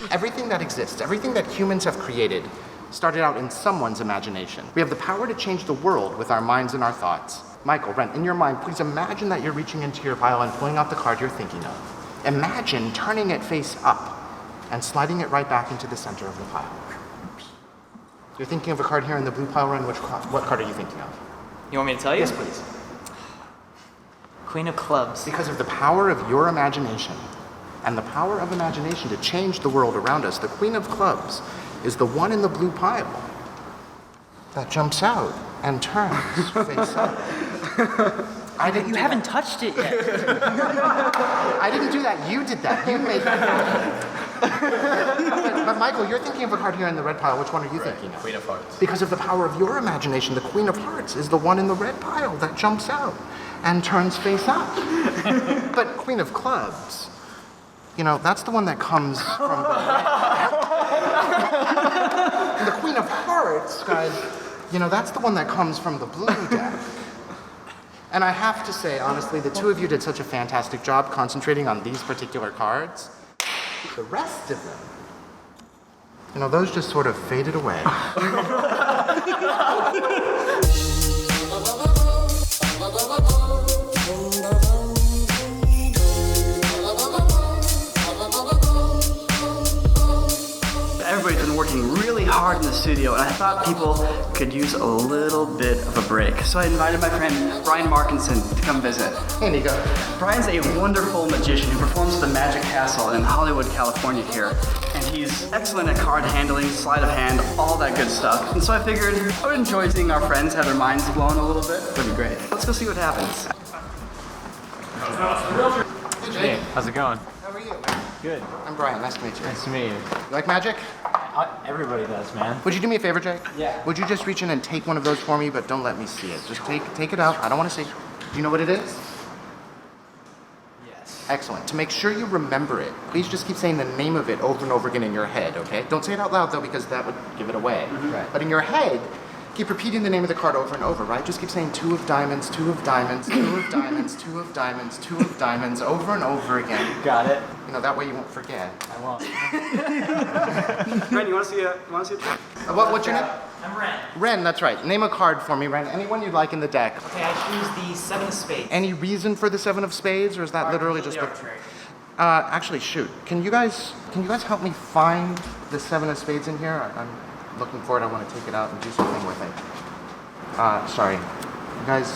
Everything that exists, everything that humans have created, started out in someone's imagination. We have the power to change the world with our minds and our thoughts. Michael, Ren, in your mind, please imagine that you're reaching into your pile and pulling out the card you're thinking of. Imagine turning it face up and sliding it right back into the center of the pile. You're thinking of a card here in the blue pile, Ren. What card are you thinking of? You want me to tell you? Yes, please. Queen of clubs. Because of the power of your imagination and the power of imagination to change the world around us, the Queen of Clubs is the one in the blue pile that jumps out and turns face up. You haven't touched it yet. I didn't do that. You did that. You made that happen. But Michael, you're thinking of a card here in the red pile. Which one are you thinking of? Queen of Hearts. Because of the power of your imagination, the Queen of Hearts is the one in the red pile that jumps out and turns face up. But Queen of Clubs, that's the one that comes from the and the Queen of Hearts, guys, that's the one that comes from the blue deck. And I have to say, honestly, the two of you did such a fantastic job concentrating on these particular cards. The rest of them, those just sort of faded away. Everybody's been working really hard in the studio, and I thought people could use a little bit of a break. So I invited my friend Brian Markenson to come visit. Here you go. Brian's a wonderful magician who performs at the Magic Castle in Hollywood, California here. And he's excellent at card handling, sleight of hand, all that good stuff. And so I figured I would enjoy seeing our friends have their minds blown a little bit. That'd be great. Let's go see what happens. Hey, how's it going? How are you? Good. I'm Brian. Nice to meet you. Nice to meet you. You like magic? Everybody does, man. Would you do me a favor, Jake? Yeah. Would you just reach in and take one of those for me, but don't let me see it. Just take it out. I don't want to see. Do you know what it is? Yes. Excellent. To make sure you remember it, please just keep saying the name of it over and over again in your head, okay? Don't say it out loud, though, because that would give it away. Mm-hmm. Right. But in your head, keep repeating the name of the card over and over, right? Just keep saying 2 of diamonds, 2 of diamonds, 2 of diamonds, 2 of diamonds, 2 of diamonds, over and over again. Got it. That way you won't forget. I won't. Ren, you want to see a trick? What's your name? I'm Ren. Ren, that's right. Name a card for me, Ren. Anyone you'd like in the deck. Okay, I choose the 7 of spades. Any reason for the 7 of spades, or is that literally just arbitrary. Actually, shoot. Can you guys help me find the 7 of spades in here? I'm looking for it. I want to take it out and do something with it. Sorry. You guys?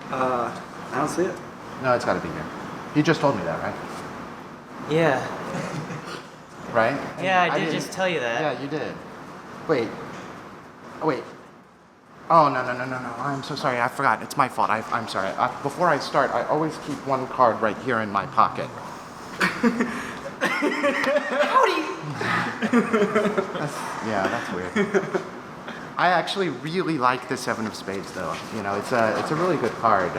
I don't see it. No, it's got to be here. You just told me that, right? Yeah. Right? Yeah, I did didn't- just tell you that. Yeah, you did. Wait. Oh, wait. Oh, no. I'm so sorry. I forgot. It's my fault. I'm sorry. Before I start, I always keep one card right here in my pocket. How do you... That's weird. I actually really like the 7 of spades, though. It's a really good card.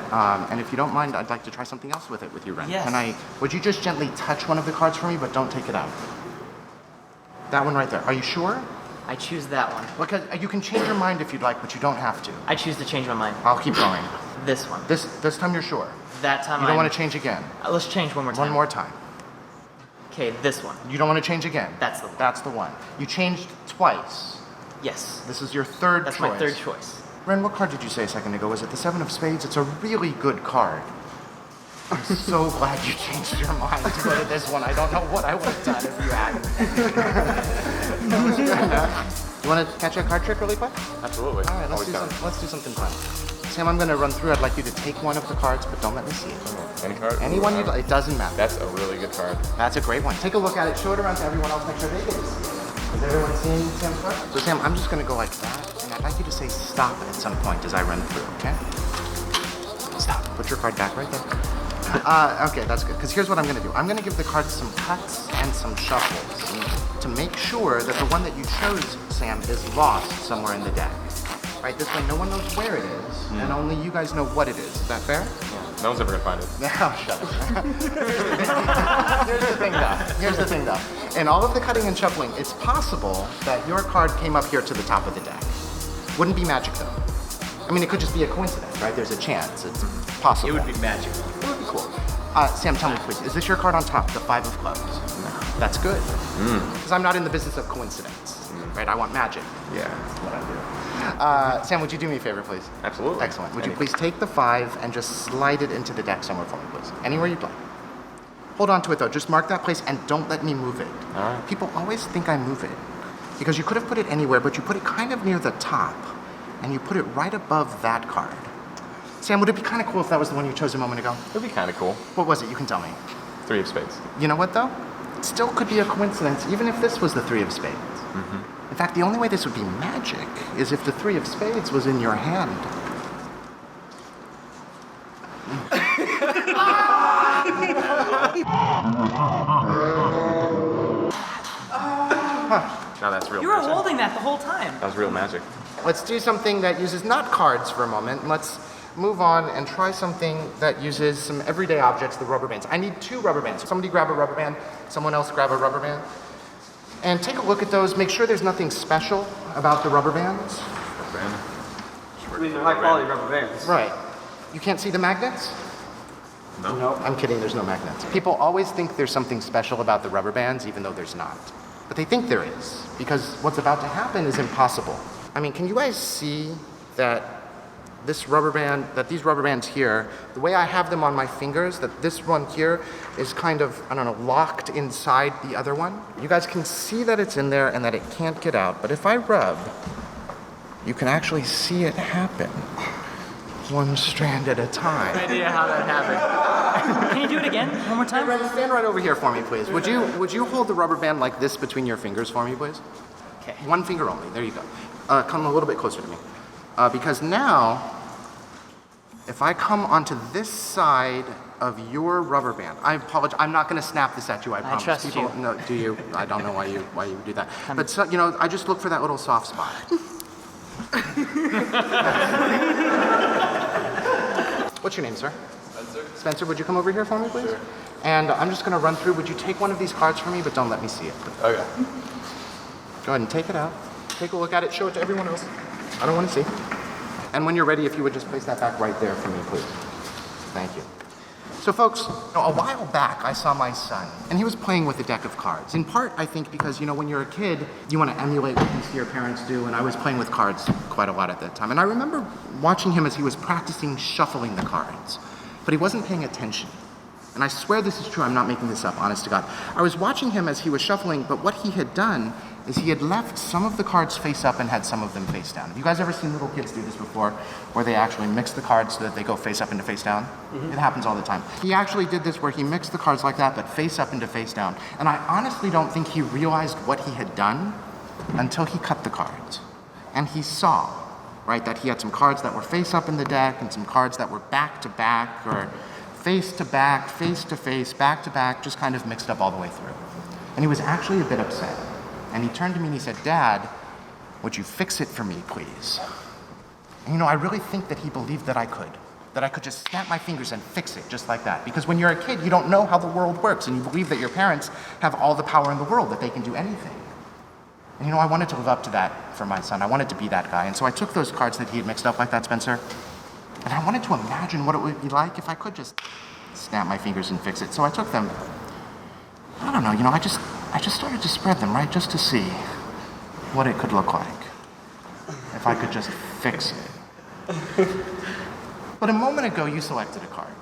And if you don't mind, I'd like to try something else with it with you, Ren. Yes. Would you just gently touch one of the cards for me, but don't take it out? That one right there. Are you sure? I choose that one. Because you can change your mind if you'd like, but you don't have to. I choose to change my mind. I'll keep going. This one. This time you're sure. That time You don't want to change again. Let's change one more time. One more time. Okay, this one. You don't want to change again. That's the one. That's the one. You changed twice. Yes. This is your third That's choice. my third choice. Ren, what card did you say a second ago? Was it the 7 of spades? It's a really good card. I'm so glad you changed your mind to go to this one. I don't know what I would have done if you hadn't. You want to catch a card trick really quick? Absolutely. All right, let's do something fun. Sam, I'm going to run through. I'd like you to take one of the cards, but don't let me see it. Any card? Anyone you'd like. It doesn't matter. That's a really good card. That's a great one. Take a look at it. Show it around to everyone else. Make sure they get to see it. Is everyone seeing Sam's card? So Sam, I'm just going to go like that, and I'd like you to say stop at some point as I run through, okay? Stop. Put your card back right there. Okay, that's good, because here's what I'm going to do. I'm going to give the cards some cuts and some shuffles to make sure that the one that you chose, Sam, is lost somewhere in the deck. Right, this way no one knows where it is, and only you guys know what it is. Is that fair? No one's ever gonna find it. Now, shut up. Here's the thing, though. In all of the cutting and shuffling, it's possible that your card came up here to the top of the deck. Wouldn't be magic, though. I mean, it could just be a coincidence, right? There's a chance. It's possible. It would be magical. It would be cool. Sam, tell me, please, is this your card on top, the 5 of clubs? No. That's good. Because I'm not in the business of coincidence, right? I want magic. Yeah. That's what I do. Sam, would you do me a favor, please? Absolutely. Excellent. Would you Anything. please take the 5 and just slide it into the deck somewhere for me, please? Anywhere you'd like. Hold on to it, though. Just mark that place and don't let me move it. All right. People always think I move it because you could have put it anywhere, but you put it kind of near the top and you put it right above that card. Sam, would it be kind of cool if that was the one you chose a moment ago? It'd be kind of cool. What was it? You can tell me. 3 of spades. You know what, though? It still could be a coincidence, even if this was the 3 of spades. In fact, the only way this would be magic is if the 3 of spades was in your hand. Now that's real You were magic. holding that the whole time. That was real magic. Let's do something that uses not cards for a moment. Let's move on and try something that uses some everyday objects, the rubber bands. I need 2 rubber bands. Somebody grab a rubber band, someone else grab a rubber band. And take a look at those. Make sure there's nothing special about the rubber bands. I mean, they're high quality rubber bands. Right. You can't see the magnets? No. I'm kidding, there's no magnets. People always think there's something special about the rubber bands, even though there's not. But they think there is, because what's about to happen is impossible. I mean, can you guys see that these rubber bands here, the way I have them on my fingers, that this one here is kind of, I don't know, locked inside the other one? You guys can see that it's in there and that it can't get out, but if I rub, you can actually see it happen. One strand at a time. Idea how that happened. Can you do it again? One more time? Stand right over here for me, please. Would you hold the rubber band like this between your fingers for me, please? Okay. One finger only. There you go. Come a little bit closer to me. Because now, if I come onto this side of your rubber band, I apologize. I'm not going to snap this at you. I promise. trust you. No, do you? I don't know why you would do that. But so, I just look for that little soft spot. What's your name, sir? Spencer. Spencer, would you come over here for me, please? Sure. And I'm just going to run through. Would you take one of these cards for me, but don't let me see it? Okay. Go ahead and take it out. Take a look at it. Show it to everyone else. I don't want to see. And when you're ready, if you would just place that back right there for me, please. Thank you. So folks, a while back I saw my son, and he was playing with a deck of cards. In part, I think because, when you're a kid, you want to emulate what you see your parents do, and I was playing with cards quite a lot at that time. And I remember watching him as he was practicing shuffling the cards, but he wasn't paying attention. And I swear this is true, I'm not making this up, honest to God. I was watching him as he was shuffling, but what he had done is he had left some of the cards face up and had some of them face down. Have you guys ever seen little kids do this before, where they actually mix the cards so that they go face up into face down? It happens all the time. He actually did this where he mixed the cards like that, but face up into face down. And I honestly don't think he realized what he had done until he cut the cards. And he saw, right, that he had some cards that were face up in the deck and some cards that were back to back or face to back, face to face, back to back, just kind of mixed up all the way through. And he was actually a bit upset. And he turned to me and he said, "Dad, would you fix it for me, please?" And I really think that he believed that I could just snap my fingers and fix it just like that. Because when you're a kid, you don't know how the world works, and you believe that your parents have all the power in the world, that they can do anything. And I wanted to live up to that for my son. I wanted to be that guy. And so I took those cards that he had mixed up like that, Spencer, and I wanted to imagine what it would be like if I could just snap my fingers and fix it. So I took them, I don't know, I just started to spread them, right, just to see what it could look like if I could just fix it. But a moment ago, you selected a card.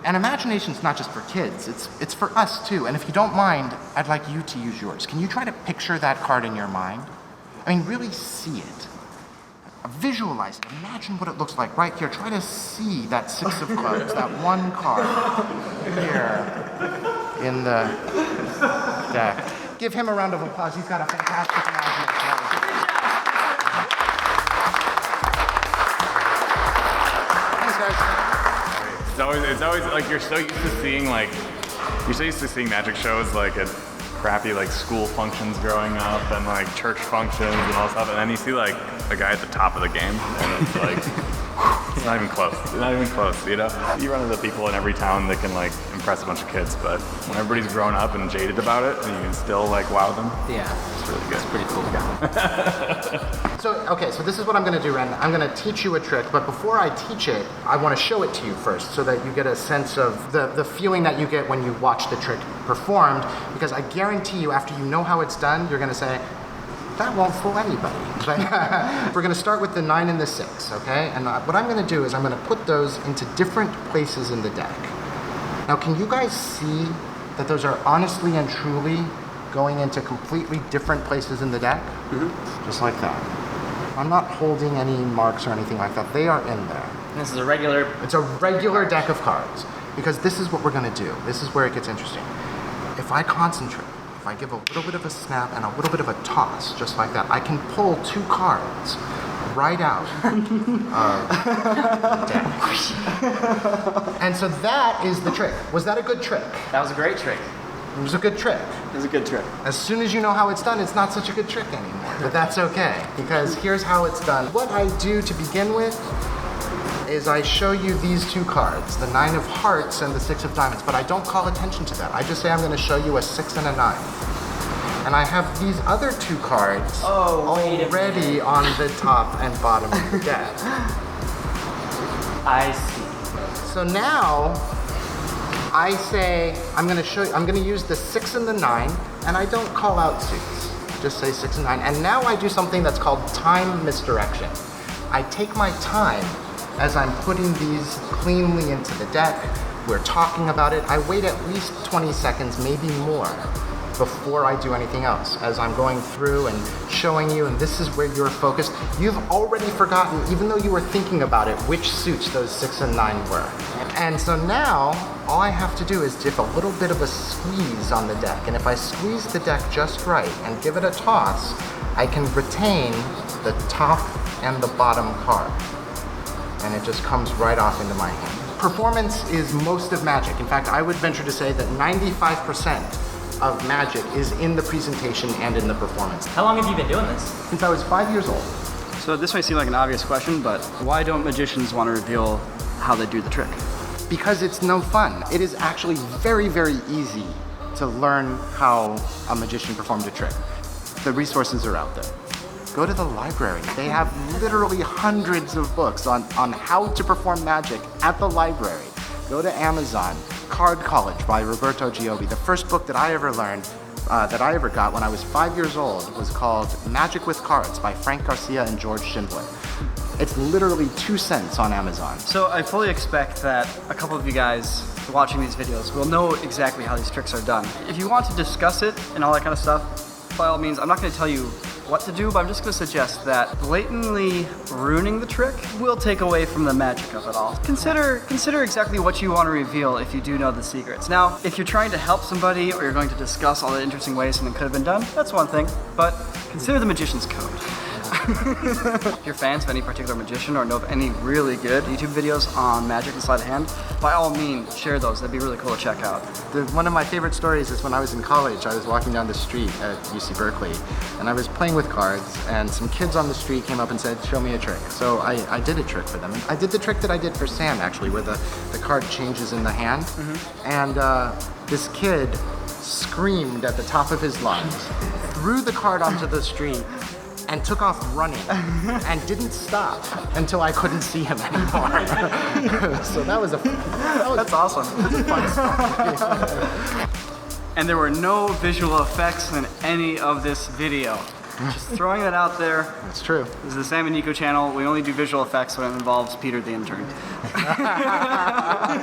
And imagination's not just for kids, it's for us too. And if you don't mind, I'd like you to use yours. Can you try to picture that card in your mind? I mean, really see it. Visualize it. Imagine what it looks like right here. Try to see that 6 of clubs, that one card here in the deck. Give him a round of applause. He's got a fantastic imagination. Thanks, guys. It's always like you're so used to seeing magic shows like at crappy like school functions growing up and like church functions and all stuff, and then you see like a guy at the top of the game, and it's like It's not even close. It's not even close, you know? You run into people in every town that can like impress a bunch of kids, but when everybody's grown up and jaded about it and you can still like wow them, Yeah. it's really good. It's pretty cool. So, okay, so this is what I'm gonna do, Ren. I'm gonna teach you a trick, but before I teach it, I wanna show it to you first so that you get a sense of the feeling that you get when you watch the trick performed, because I guarantee you after you know how it's done, you're gonna say, that won't fool anybody. But we're gonna start with the 9 and the 6, okay? And what I'm gonna do is I'm gonna put those into different places in the deck. Now, can you guys see that those are honestly and truly going into completely different places in the deck? Just like that. I'm not holding any marks or anything like that. They are in there. This is a regular. It's a regular deck of cards because this is what we're gonna do. This is where it gets interesting. If I concentrate, if I give a little bit of a snap and a little bit of a toss, just like that, I can pull 2 cards right out of the deck. And so that is the trick. Was that a good trick? That was a great trick. It was a good trick. It was a good trick. As soon as you know how it's done, it's not such a good trick anymore. But that's okay, because here's how it's done. What I do to begin with is I show you these 2 cards, the 9 of hearts and the 6 of diamonds, but I don't call attention to that. I just say I'm gonna show you a 6 and a 9. And I have these other 2 cards already on the top and bottom of the deck. I see. So now, I say, I'm gonna use the 6 and the 9, and I don't call out suits. Just say 6 and 9. And now I do something that's called time misdirection. I take my time as I'm putting these cleanly into the deck. We're talking about it. I wait at least 20 seconds, maybe more, before I do anything else. As I'm going through and showing you, and this is where you're focused, you've already forgotten, even though you were thinking about it, which suits those 6 and 9 were. And so now, all I have to do is give a little bit of a squeeze on the deck. And if I squeeze the deck just right and give it a toss, I can retain the top and the bottom card. And it just comes right off into my hand. Performance is most of Magic. In fact, I would venture to say that 95% of Magic is in the presentation and in the performance. How long have you been doing this? Since I was 5 years old. So this may seem like an obvious question, but why don't magicians want to reveal how they do the trick? Because it's no fun. It is actually very, very easy to learn how a magician performed a trick. The resources are out there. Go to the library. They have literally hundreds of books on how to perform magic at the library. Go to Amazon. Card College by Roberto Giobbi. The first book that I ever learned, that I ever got when I was 5 years old was called Magic with Cards by Frank Garcia and George Schindler. It's literally 2 cents on Amazon. So I fully expect that a couple of you guys watching these videos will know exactly how these tricks are done. If you want to discuss it and all that kind of stuff, by all means, I'm not going to tell you what to do, but I'm just going to suggest that blatantly ruining the trick will take away from the magic of it all. Consider exactly what you want to reveal if you do know the secrets. Now, if you're trying to help somebody or you're going to discuss all the interesting ways something could have been done, that's one thing, but consider the magician's code. If you're fans of any particular magician or know of any really good YouTube videos on magic and sleight of hand, by all means, share those. That'd be really cool to check out. One of my favorite stories is when I was in college. I was walking down the street at UC Berkeley, and I was playing with cards, and some kids on the street came up and said, show me a trick. So I did a trick for them. I did the trick that I did for Sam, actually, where the card changes in the hand. And this kid screamed at the top of his lungs, threw the card onto the street, and took off running and didn't stop until I couldn't see him anymore. So that's awesome. That's a fun story. And there were no visual effects in any of this video. Just throwing that out there. That's true. This is the Sam and Nico channel. We only do visual effects when it involves Peter the intern.